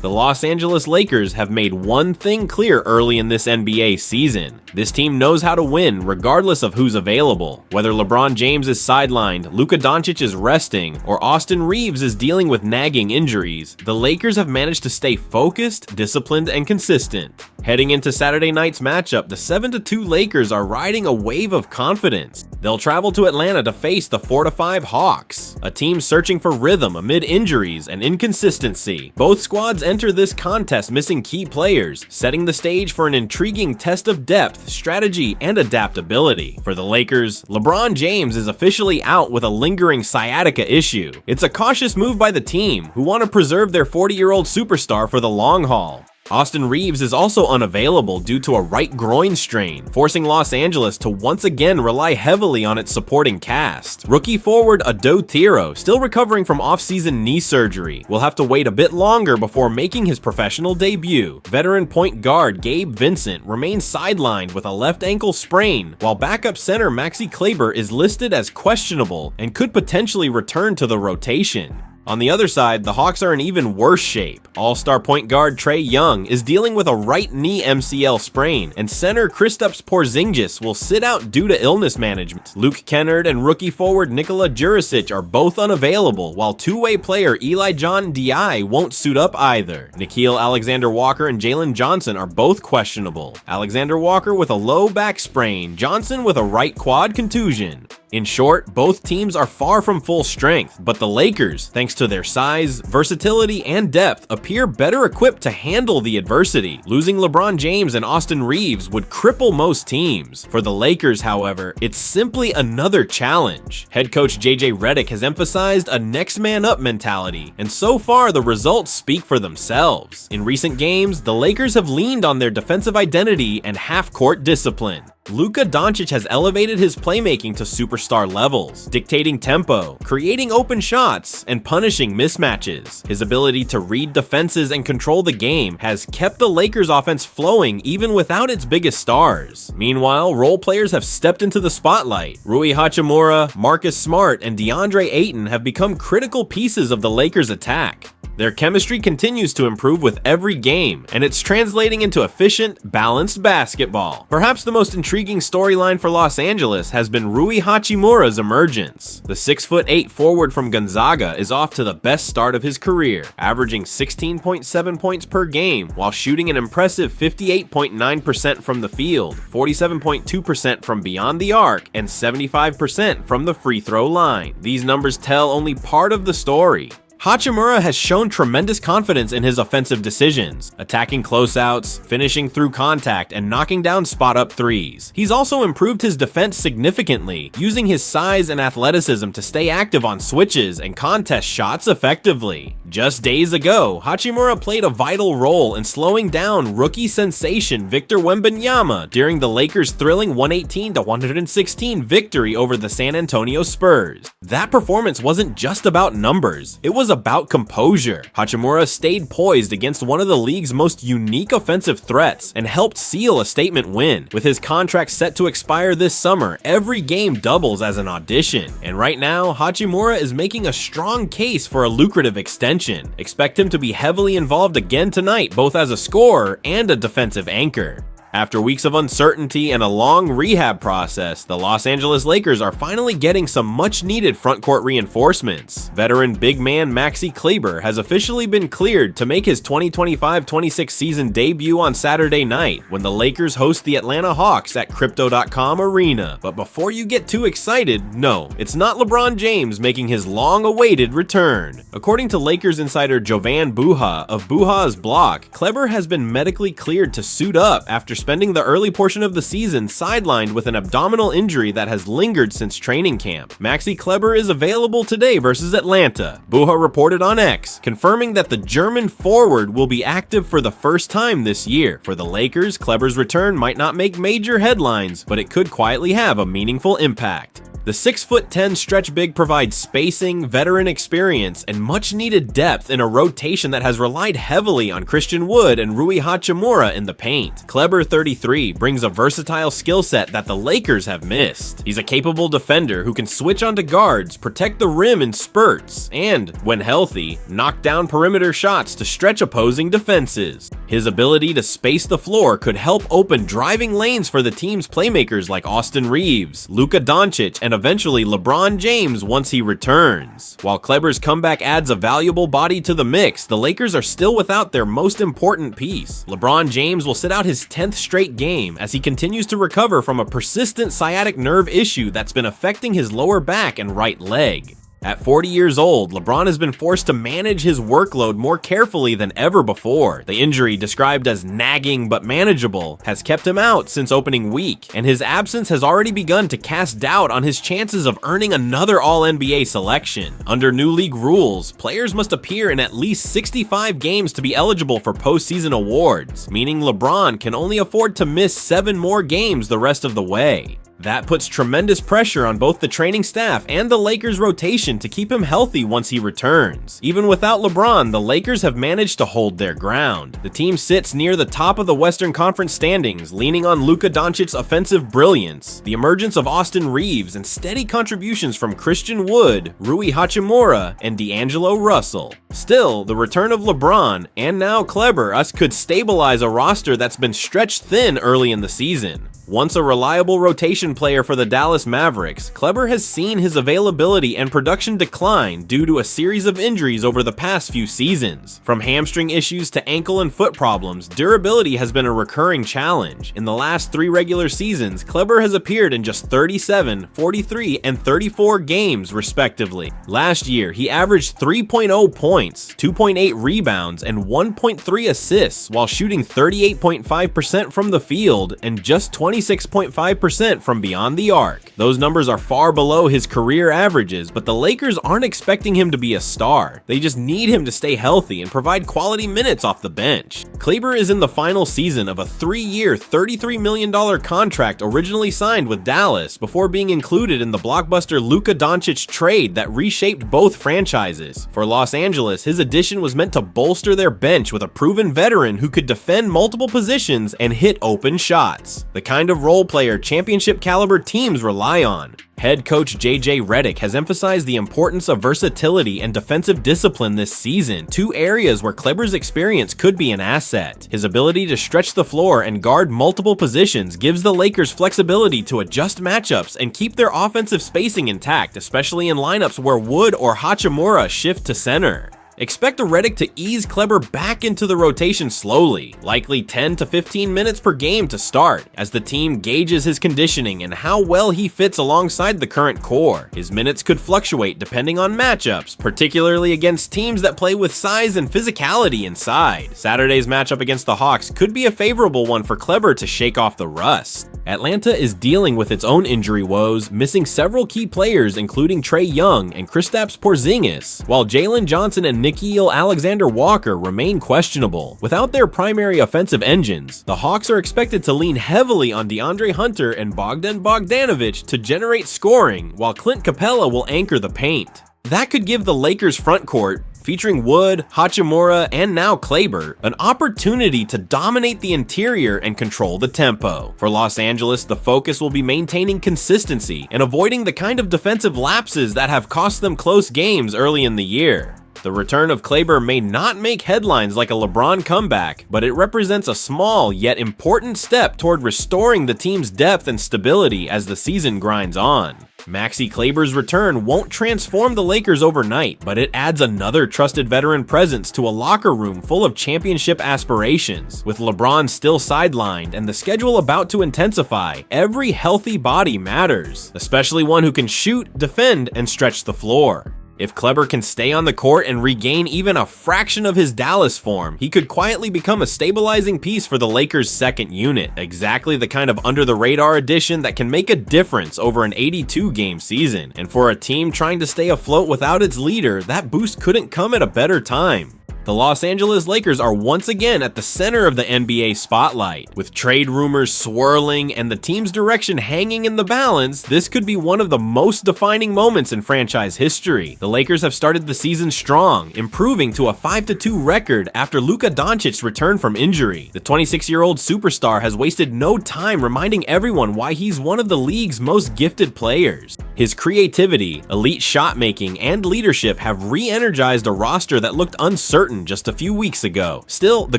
The Los Angeles Lakers have made one thing clear early in this NBA season. This team knows how to win regardless of who's available. Whether LeBron James is sidelined, Luka Doncic is resting, or Austin Reeves is dealing with nagging injuries, the Lakers have managed to stay focused, disciplined, and consistent. Heading into Saturday night's matchup, the 7-2 Lakers are riding a wave of confidence. They'll travel to Atlanta to face the 4-5 Hawks, a team searching for rhythm amid injuries and inconsistency. Both squads enter this contest missing key players, setting the stage for an intriguing test of depth, strategy, and adaptability. For the Lakers, LeBron James is officially out with a lingering sciatica issue. It's a cautious move by the team, who want to preserve their 40-year-old superstar for the long haul. Austin Reeves is also unavailable due to a right groin strain, forcing Los Angeles to once again rely heavily on its supporting cast. Rookie forward Ado Thiro, still recovering from off-season knee surgery, will have to wait a bit longer before making his professional debut. Veteran point guard Gabe Vincent remains sidelined with a left ankle sprain, while backup center Maxi Kleber is listed as questionable and could potentially return to the rotation. On the other side, the Hawks are in even worse shape. All-star point guard Trae Young is dealing with a right knee MCL sprain, and center Kristaps Porzingis will sit out due to illness management. Luke Kennard and rookie forward Nikola Jurisic are both unavailable, while two-way player Eli John Diai won't suit up either. Nickeil Alexander-Walker and Jalen Johnson are both questionable. Alexander-Walker with a low back sprain, Johnson with a right quad contusion. In short, both teams are far from full strength, but the Lakers, thanks to their size, versatility, and depth, appear better equipped to handle the adversity. Losing LeBron James and Austin Reeves would cripple most teams. For the Lakers, however, it's simply another challenge. Head coach JJ Redick has emphasized a next man up mentality, and so far the results speak for themselves. In recent games, the Lakers have leaned on their defensive identity and half-court discipline. Luka Doncic has elevated his playmaking to superstar levels, dictating tempo, creating open shots, and punishing mismatches. His ability to read defenses and control the game has kept the Lakers' offense flowing even without its biggest stars. Meanwhile, role players have stepped into the spotlight. Rui Hachimura, Marcus Smart, and DeAndre Ayton have become critical pieces of the Lakers' attack. Their chemistry continues to improve with every game, and it's translating into efficient, balanced basketball. Perhaps the most intriguing storyline for Los Angeles has been Rui Hachimura's emergence. The 6'8" forward from Gonzaga is off to the best start of his career, averaging 16.7 points per game while shooting an impressive 58.9% from the field, 47.2% from beyond the arc, and 75% from the free throw line. These numbers tell only part of the story. Hachimura has shown tremendous confidence in his offensive decisions, attacking closeouts, finishing through contact, and knocking down spot-up threes. He's also improved his defense significantly, using his size and athleticism to stay active on switches and contest shots effectively. Just days ago, Hachimura played a vital role in slowing down rookie sensation Victor Wembanyama during the Lakers' thrilling 118-116 victory over the San Antonio Spurs. That performance wasn't just about numbers, it was about composure. Hachimura stayed poised against one of the league's most unique offensive threats and helped seal a statement win. With his contract set to expire this summer, every game doubles as an audition. And right now, Hachimura is making a strong case for a lucrative extension. Expect him to be heavily involved again tonight, both as a scorer and a defensive anchor. After weeks of uncertainty and a long rehab process, the Los Angeles Lakers are finally getting some much-needed frontcourt reinforcements. Veteran big man Maxi Kleber has officially been cleared to make his 2025-26 season debut on Saturday night when the Lakers host the Atlanta Hawks at Crypto.com Arena. But before you get too excited, no, it's not LeBron James making his long-awaited return. According to Lakers insider Jovan Buha of Buha's blog, Kleber has been medically cleared to suit up after spending the early portion of the season sidelined with an abdominal injury that has lingered since training camp. Maxi Kleber is available today versus Atlanta. Buha reported on X, confirming that the German forward will be active for the first time this year. For the Lakers, Kleber's return might not make major headlines, but it could quietly have a meaningful impact. The 6'10" stretch big provides spacing, veteran experience, and much-needed depth in a rotation that has relied heavily on Christian Wood and Rui Hachimura in the paint. Kleber, 33, brings a versatile skill set that the Lakers have missed. He's a capable defender who can switch onto guards, protect the rim in spurts, and, when healthy, knock down perimeter shots to stretch opposing defenses. His ability to space the floor could help open driving lanes for the team's playmakers like Austin Reeves, Luka Doncic, and eventually LeBron James once he returns. While Kleber's comeback adds a valuable body to the mix, the Lakers are still without their most important piece. LeBron James will sit out his 10th straight game as he continues to recover from a persistent sciatic nerve issue that's been affecting his lower back and right leg. At 40 years old, LeBron has been forced to manage his workload more carefully than ever before. The injury, described as nagging but manageable, has kept him out since opening week, and his absence has already begun to cast doubt on his chances of earning another All-NBA selection. Under new league rules, players must appear in at least 65 games to be eligible for postseason awards, meaning LeBron can only afford to miss 7 more games the rest of the way. That puts tremendous pressure on both the training staff and the Lakers' rotation to keep him healthy once he returns. Even without LeBron, the Lakers have managed to hold their ground. The team sits near the top of the Western Conference standings, leaning on Luka Doncic's offensive brilliance, the emergence of Austin Reeves, and steady contributions from Christian Wood, Rui Hachimura, and D'Angelo Russell. Still, the return of LeBron, and now Kleber, could stabilize a roster that's been stretched thin early in the season. Once a reliable rotation player for the Dallas Mavericks, Kleber has seen his availability and production decline due to a series of injuries over the past few seasons. From hamstring issues to ankle and foot problems, durability has been a recurring challenge. In the last 3 regular seasons, Kleber has appeared in just 37, 43, and 34 games, respectively. Last year, he averaged 3.0 points, 2.8 rebounds, and 1.3 assists while shooting 38.5% from the field and just 26.5% from beyond the arc. Those numbers are far below his career averages, but the Lakers aren't expecting him to be a star. They just need him to stay healthy and provide quality minutes off the bench. Kleber is in the final season of a 3-year, $33 million contract originally signed with Dallas before being included in the Blockbuster Luka Doncic trade that reshaped both franchises. For Los Angeles, his addition was meant to bolster their bench with a proven veteran who could defend multiple positions and hit open shots. The kind of role player championship caliber teams rely on. Head coach JJ Redick has emphasized the importance of versatility and defensive discipline this season, 2 areas where Kleber's experience could be an asset. His ability to stretch the floor and guard multiple positions gives the Lakers flexibility to adjust matchups and keep their offensive spacing intact, especially in lineups where Wood or Hachimura shift to center. Expect Redick to ease Kleber back into the rotation slowly, likely 10 to 15 minutes per game to start, as the team gauges his conditioning and how well he fits alongside the current core. His minutes could fluctuate depending on matchups, particularly against teams that play with size and physicality inside. Saturday's matchup against the Hawks could be a favorable one for Kleber to shake off the rust. Atlanta is dealing with its own injury woes, missing several key players including Trae Young and Kristaps Porzingis, while Jalen Johnson and Nickeil Alexander-Walker remain questionable. Without their primary offensive engines, the Hawks are expected to lean heavily on DeAndre Hunter and Bogdan Bogdanovic to generate scoring, while Clint Capella will anchor the paint. That could give the Lakers' front court, featuring Wood, Hachimura, and now Kleber, an opportunity to dominate the interior and control the tempo. For Los Angeles, the focus will be maintaining consistency and avoiding the kind of defensive lapses that have cost them close games early in the year. The return of Kleber may not make headlines like a LeBron comeback, but it represents a small yet important step toward restoring the team's depth and stability as the season grinds on. Maxi Kleber's return won't transform the Lakers overnight, but it adds another trusted veteran presence to a locker room full of championship aspirations. With LeBron still sidelined and the schedule about to intensify, every healthy body matters, especially one who can shoot, defend, and stretch the floor. If Kleber can stay on the court and regain even a fraction of his Dallas form, he could quietly become a stabilizing piece for the Lakers' second unit, exactly the kind of under-the-radar addition that can make a difference over an 82-game season. And for a team trying to stay afloat without its leader, that boost couldn't come at a better time. The Los Angeles Lakers are once again at the center of the NBA spotlight. With trade rumors swirling and the team's direction hanging in the balance, this could be one of the most defining moments in franchise history. The Lakers have started the season strong, improving to a 5-2 record after Luka Doncic returned from injury. The 26-year-old superstar has wasted no time reminding everyone why he's one of the league's most gifted players. His creativity, elite shot making, and leadership have re-energized a roster that looked uncertain just a few weeks ago. Still, the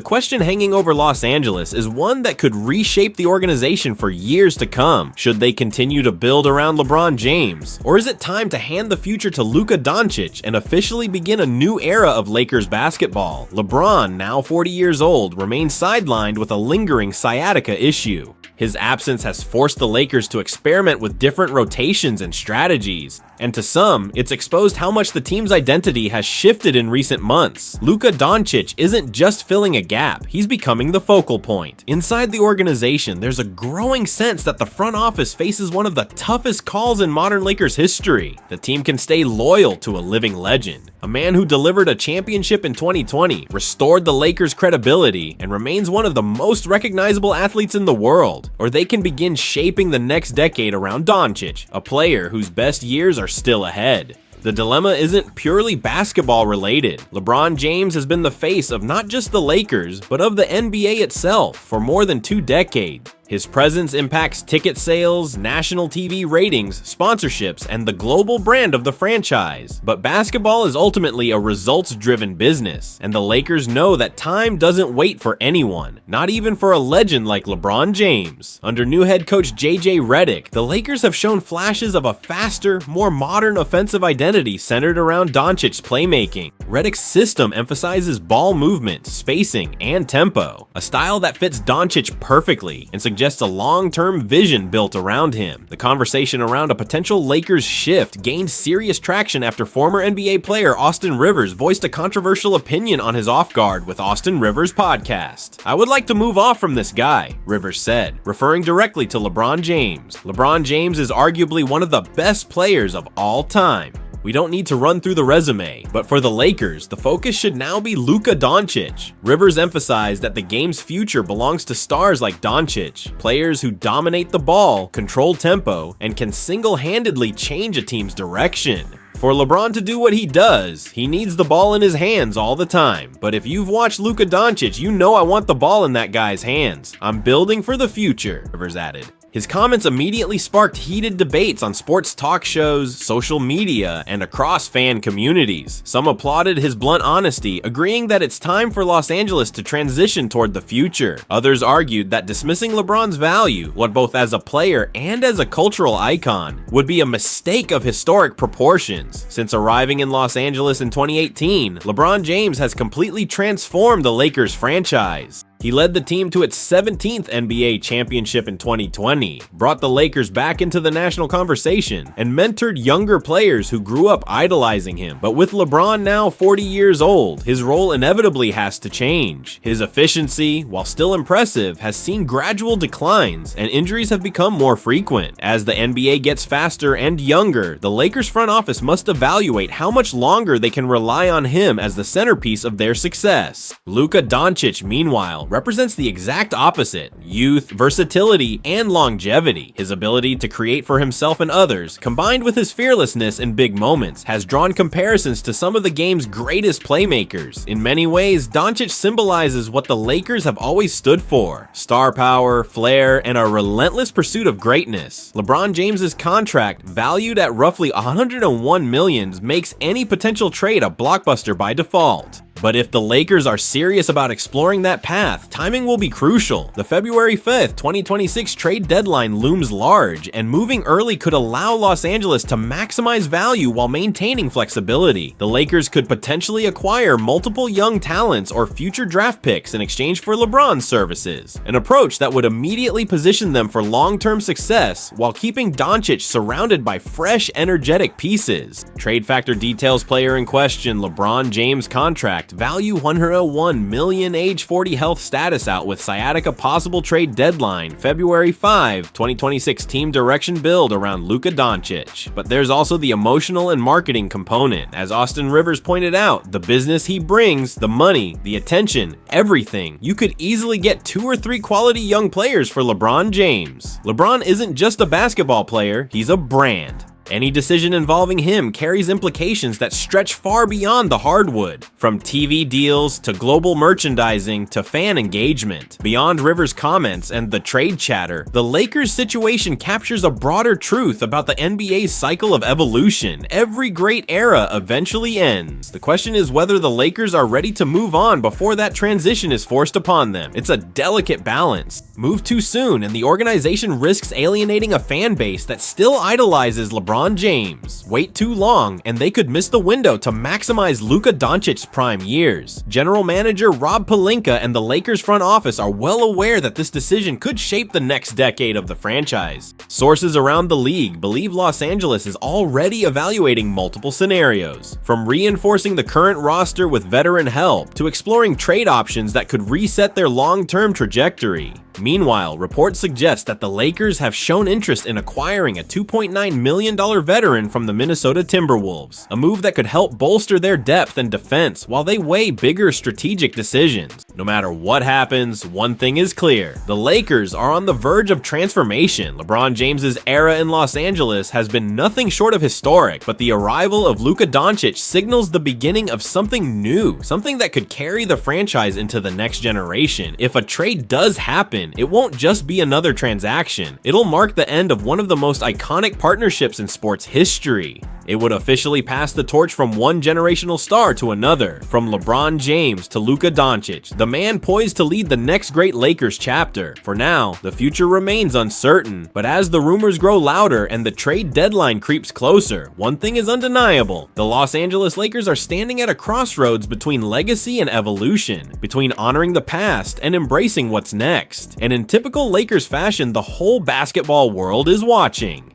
question hanging over Los Angeles is one that could reshape the organization for years to come. Should they continue to build around LeBron James? Or is it time to hand the future to Luka Doncic and officially begin a new era of Lakers basketball? LeBron, now 40 years old, remains sidelined with a lingering sciatica issue. His absence has forced the Lakers to experiment with different rotations and strategies, and to some, it's exposed how much the team's identity has shifted in recent months. Luka Doncic isn't just filling a gap, he's becoming the focal point. Inside the organization, there's a growing sense that the front office faces one of the toughest calls in modern Lakers history. The team can stay loyal to a living legend, a man who delivered a championship in 2020, restored the Lakers' credibility, and remains one of the most recognizable athletes in the world. Or they can begin shaping the next decade around Doncic, a player whose best years are still ahead. The dilemma isn't purely basketball related. LeBron James has been the face of not just the Lakers, but of the NBA itself for more than 2 decades. His presence impacts ticket sales, national TV ratings, sponsorships, and the global brand of the franchise. But basketball is ultimately a results-driven business, and the Lakers know that time doesn't wait for anyone, not even for a legend like LeBron James. Under new head coach JJ Redick, the Lakers have shown flashes of a faster, more modern offensive identity centered around Doncic's playmaking. Redick's system emphasizes ball movement, spacing, and tempo, a style that fits Doncic perfectly and suggests a long-term vision built around him. The conversation around a potential Lakers shift gained serious traction after former NBA player Austin Rivers voiced a controversial opinion on his Off Guard with Austin Rivers podcast. "I would like to move off from this guy," Rivers said, referring directly to LeBron James. LeBron James is arguably one of the best players of all time. We don't need to run through the resume, but for the Lakers, the focus should now be Luka Doncic. Rivers emphasized that the game's future belongs to stars like Doncic, players who dominate the ball, control tempo, and can single-handedly change a team's direction. For LeBron to do what he does, he needs the ball in his hands all the time. But if you've watched Luka Doncic, you know I want the ball in that guy's hands. I'm building for the future, Rivers added. His comments immediately sparked heated debates on sports talk shows, social media, and across fan communities. Some applauded his blunt honesty, agreeing that it's time for Los Angeles to transition toward the future. Others argued that dismissing LeBron's value, both as a player and as a cultural icon, would be a mistake of historic proportions. Since arriving in Los Angeles in 2018, LeBron James has completely transformed the Lakers franchise. He led the team to its 17th NBA championship in 2020, brought the Lakers back into the national conversation, and mentored younger players who grew up idolizing him. But with LeBron now 40 years old, his role inevitably has to change. His efficiency, while still impressive, has seen gradual declines, and injuries have become more frequent. As the NBA gets faster and younger, the Lakers front office must evaluate how much longer they can rely on him as the centerpiece of their success. Luka Doncic, meanwhile, represents the exact opposite: youth, versatility, and longevity. His ability to create for himself and others, combined with his fearlessness in big moments, has drawn comparisons to some of the game's greatest playmakers. In many ways, Doncic symbolizes what the Lakers have always stood for: star power, flair, and a relentless pursuit of greatness. LeBron James's contract, valued at roughly $101 million, makes any potential trade a blockbuster by default. But if the Lakers are serious about exploring that path, timing will be crucial. The February 5th, 2026 trade deadline looms large, and moving early could allow Los Angeles to maximize value while maintaining flexibility. The Lakers could potentially acquire multiple young talents or future draft picks in exchange for LeBron's services, an approach that would immediately position them for long-term success while keeping Doncic surrounded by fresh, energetic pieces. Trade Factor details player in question LeBron James' contract, value 101 million age 40 health status out with sciatica possible trade deadline, February 5, 2026 team direction build around Luka Doncic. But there's also the emotional and marketing component. As Austin Rivers pointed out, the business he brings, the money, the attention, everything. You could easily get 2 or 3 quality young players for LeBron James. LeBron isn't just a basketball player, he's a brand. Any decision involving him carries implications that stretch far beyond the hardwood, from TV deals to global merchandising to fan engagement. Beyond Rivers' comments and the trade chatter, the Lakers' situation captures a broader truth about the NBA's cycle of evolution. Every great era eventually ends. The question is whether the Lakers are ready to move on before that transition is forced upon them. It's a delicate balance. Move too soon and the organization risks alienating a fan base that still idolizes LeBron James. Wait too long, and they could miss the window to maximize Luka Doncic's prime years. General manager Rob Pelinka and the Lakers front office are well aware that this decision could shape the next decade of the franchise. Sources around the league believe Los Angeles is already evaluating multiple scenarios, from reinforcing the current roster with veteran help to exploring trade options that could reset their long-term trajectory. Meanwhile, reports suggest that the Lakers have shown interest in acquiring a $2.9 million veteran from the Minnesota Timberwolves, a move that could help bolster their depth and defense while they weigh bigger strategic decisions. No matter what happens, one thing is clear: the Lakers are on the verge of transformation. LeBron James's era in Los Angeles has been nothing short of historic, but the arrival of Luka Doncic signals the beginning of something new, something that could carry the franchise into the next generation. If a trade does happen, it won't just be another transaction. It'll mark the end of one of the most iconic partnerships in sports history. It would officially pass the torch from one generational star to another, from LeBron James to Luka Doncic, the man poised to lead the next great Lakers chapter. For now, the future remains uncertain, but as the rumors grow louder and the trade deadline creeps closer, one thing is undeniable: the Los Angeles Lakers are standing at a crossroads between legacy and evolution, between honoring the past and embracing what's next. And in typical Lakers fashion, the whole basketball world is watching.